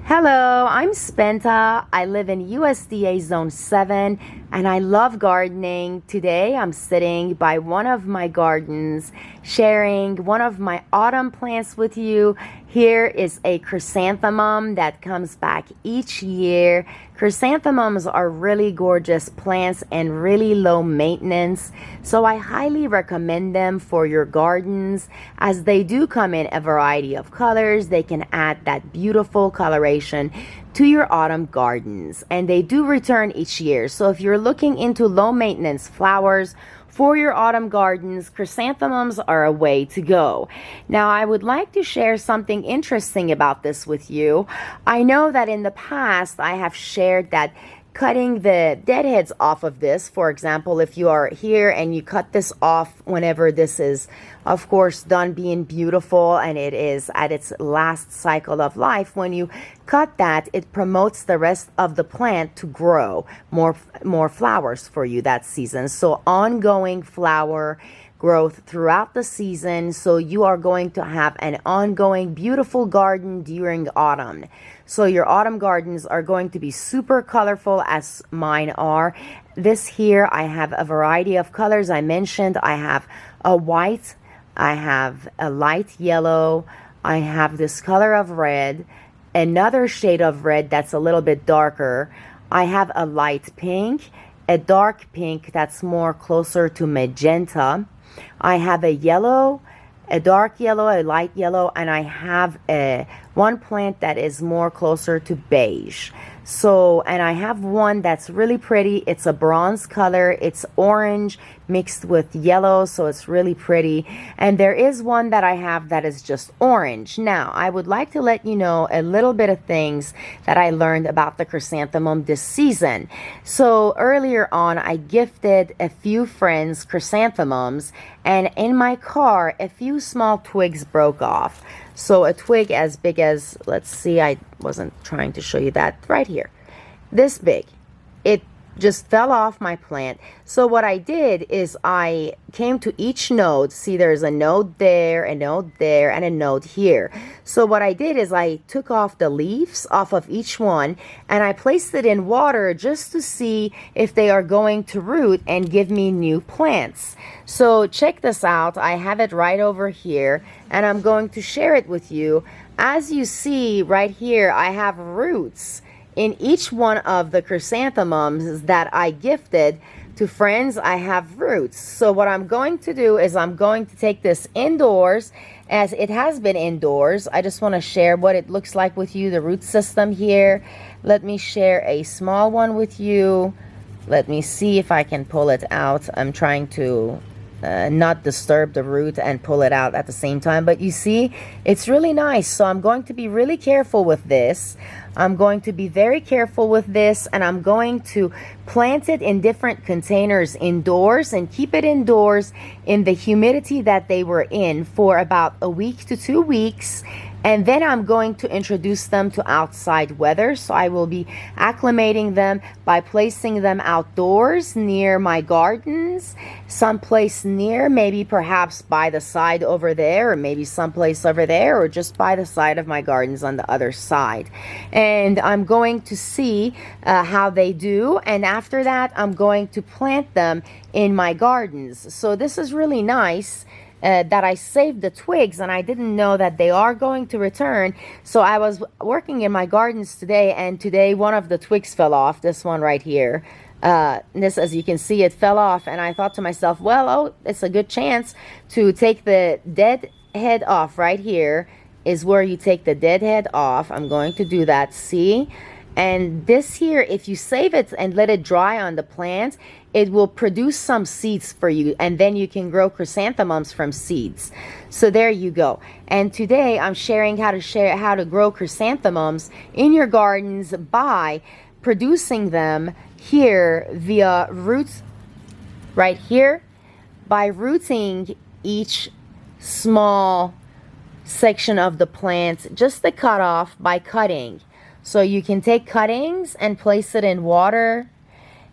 Hello, I'm Spenta. I live in USDA Zone 7 and I love gardening. Today I'm sitting by one of my gardens sharing one of my autumn plants with you. Here is a chrysanthemum that comes back each year. Chrysanthemums are really gorgeous plants and really low maintenance, so I highly recommend them for your gardens as they do come in a variety of colors. They can add that beautiful coloration to your autumn gardens, and they do return each year. So if you're looking into low maintenance flowers for your autumn gardens, chrysanthemums are a way to go. Now, I would like to share something interesting about this with you. I know that in the past I have shared that cutting the deadheads off of this, for example, if you are here and you cut this off whenever this is, of course, done being beautiful and it is at its last cycle of life, when you cut that, it promotes the rest of the plant to grow more flowers for you that season. So ongoing flower growth throughout the season, so you are going to have an ongoing beautiful garden during autumn. So your autumn gardens are going to be super colorful as mine are. This here, I have a variety of colors. I mentioned I have a white, I have a light yellow, I have this color of red, another shade of red that's a little bit darker. I have a light pink, a dark pink that's more closer to magenta. I have a yellow, a dark yellow, a light yellow, and I have one plant that is more closer to beige. So, and I have one that's really pretty. It's a bronze color. It's orange mixed with yellow, so it's really pretty. And there is one that I have that is just orange. Now, I would like to let you know a little bit of things that I learned about the chrysanthemum this season. So earlier on, I gifted a few friends chrysanthemums, and in my car, a few small twigs broke off. So a twig as big as, let's see, I wasn't trying to show you that, right here, this big, it just fell off my plant. So what I did is I came to each node. See, there's a node there, a node there, and a node here. So what I did is I took off the leaves off of each one and I placed it in water just to see if they are going to root and give me new plants. So check this out. I have it right over here and I'm going to share it with you. As you see right here, I have roots in each one of the chrysanthemums that I gifted to friends. I have roots. So what I'm going to do is I'm going to take this indoors, as it has been indoors. I just want to share what it looks like with you, the root system here. Let me share a small one with you. Let me see if I can pull it out. I'm trying to not disturb the root and pull it out at the same time, but you see, it's really nice. So I'm going to be really careful with this. I'm going to be very careful with this, and I'm going to plant it in different containers indoors and keep it indoors in the humidity that they were in for about a week to 2 weeks. And then I'm going to introduce them to outside weather. So I will be acclimating them by placing them outdoors near my gardens, someplace near, maybe perhaps by the side over there, or maybe someplace over there, or just by the side of my gardens on the other side. And I'm going to see how they do. And after that, I'm going to plant them in my gardens. So this is really nice. That I saved the twigs, and I didn't know that they are going to return. So I was working in my gardens today, and today one of the twigs fell off, this one right here. This, as you can see, it fell off, and I thought to myself, well, oh, it's a good chance to take the dead head off. Right here is where you take the dead head off. I'm going to do that, see? And this here, if you save it and let it dry on the plant, it will produce some seeds for you, and then you can grow chrysanthemums from seeds. So there you go. And today I'm sharing how to grow chrysanthemums in your gardens by producing them here via roots right here, by rooting each small section of the plant, just the cut off by cutting. So you can take cuttings and place it in water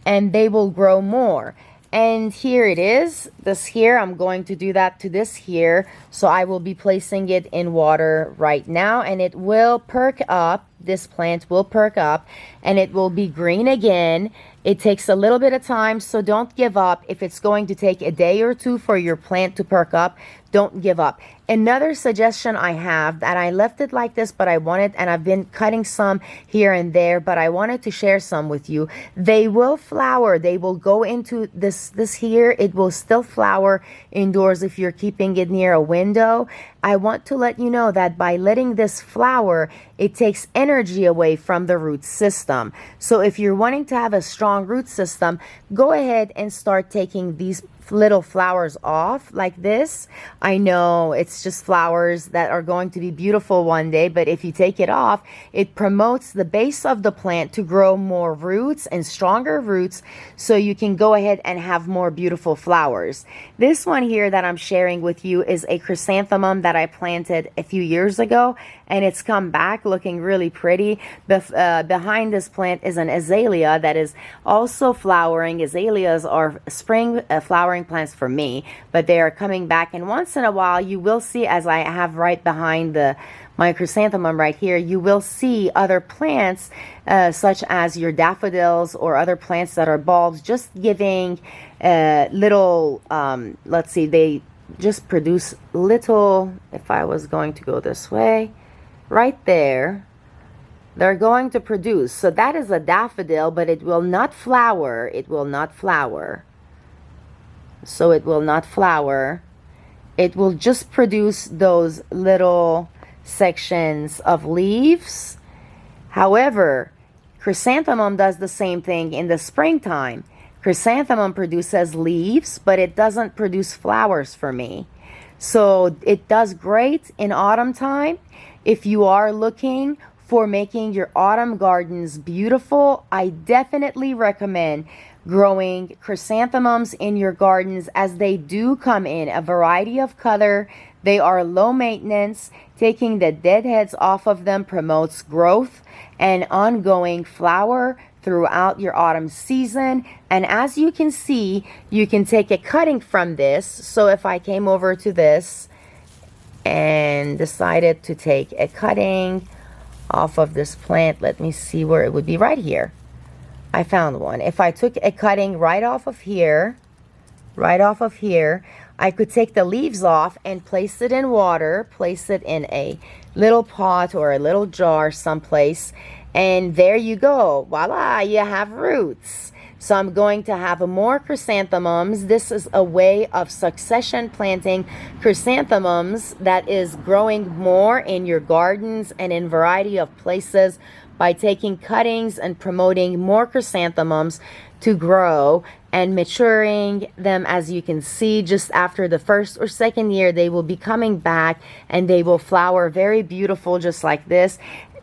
and they will grow more. And here it is, this here, I'm going to do that to this here. So I will be placing it in water right now, and it will perk up this plant will perk up and it will be green again. It takes a little bit of time, so don't give up. If it's going to take a day or two for your plant to perk up, don't give up. Another suggestion I have, that I left it like this, but I wanted, and I've been cutting some here and there, but I wanted to share some with you. They will flower. They will go into this here. It will still flower indoors if you're keeping it near a window. I want to let you know that by letting this flower, it takes energy away from the root system. So if you're wanting to have a strong root system, go ahead and start taking these little flowers off like this. I know it's just flowers that are going to be beautiful one day, but if you take it off, it promotes the base of the plant to grow more roots and stronger roots, so you can go ahead and have more beautiful flowers. This one here that I'm sharing with you is a chrysanthemum that I planted a few years ago, and it's come back looking really pretty. Behind this plant is an azalea that is also flowering. Azaleas are spring flowering plants for me, but they are coming back, and once in a while you will see, as I have right behind my chrysanthemum right here, you will see other plants such as your daffodils or other plants that are bulbs just giving little let's see, they just produce little, if I was going to go this way, right there, they're going to produce. So that is a daffodil, but it will not flower. It will not flower. So it will not flower. It will just produce those little sections of leaves. However, chrysanthemum does the same thing in the springtime. Chrysanthemum produces leaves, but it doesn't produce flowers for me. So it does great in autumn time. If you are looking for making your autumn gardens beautiful, I definitely recommend growing chrysanthemums in your gardens, as they do come in a variety of color. They are low maintenance. Taking the dead heads off of them promotes growth and ongoing flower throughout your autumn season. And as you can see, you can take a cutting from this. So if I came over to this and decided to take a cutting off of this plant, let me see where it would be. Right here, I found one. If I took a cutting right off of here, I could take the leaves off and place it in water, place it in a little pot or a little jar someplace, and there you go. Voila, you have roots. So I'm going to have more chrysanthemums. This is a way of succession planting chrysanthemums that is growing more in your gardens and in a variety of places by taking cuttings and promoting more chrysanthemums to grow and maturing them. As you can see, just after the first or second year, they will be coming back and they will flower very beautiful, just like this.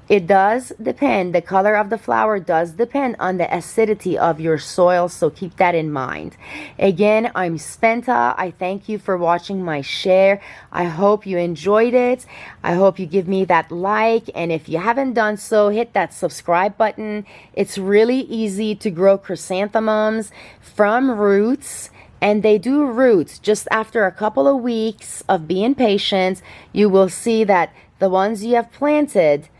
It does depend, the color of the flower does depend on the acidity of your soil, so keep that in mind. Again, I'm Spenta. I thank you for watching my share. I hope you enjoyed it. I hope you give me that like, and if you haven't done so, hit that subscribe button. It's really easy to grow chrysanthemums from roots. And they do roots. Just after a couple of weeks of being patient, you will see that the ones you have planted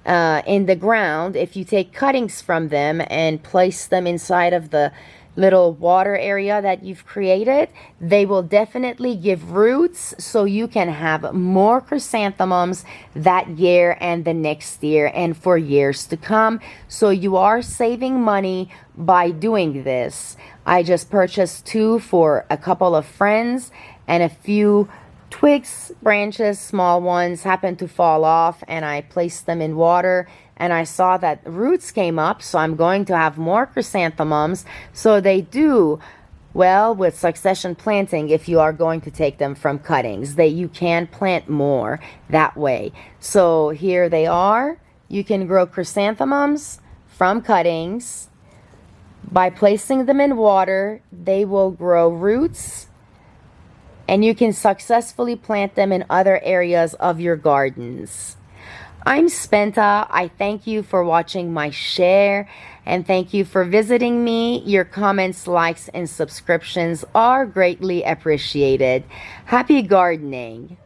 in the ground, if you take cuttings from them and place them inside of the little water area that you've created, they will definitely give roots, so you can have more chrysanthemums that year and the next year and for years to come. So you are saving money by doing this. I just purchased 2 for a couple of friends, and a few twigs, branches, small ones happened to fall off, and I placed them in water and I saw that roots came up, so I'm going to have more chrysanthemums. So they do well with succession planting. If you are going to take them from cuttings, you can plant more that way. So here they are. You can grow chrysanthemums from cuttings. By placing them in water, they will grow roots, and you can successfully plant them in other areas of your gardens. I'm Spenta. I thank you for watching my share, and thank you for visiting me. Your comments, likes, and subscriptions are greatly appreciated. Happy gardening.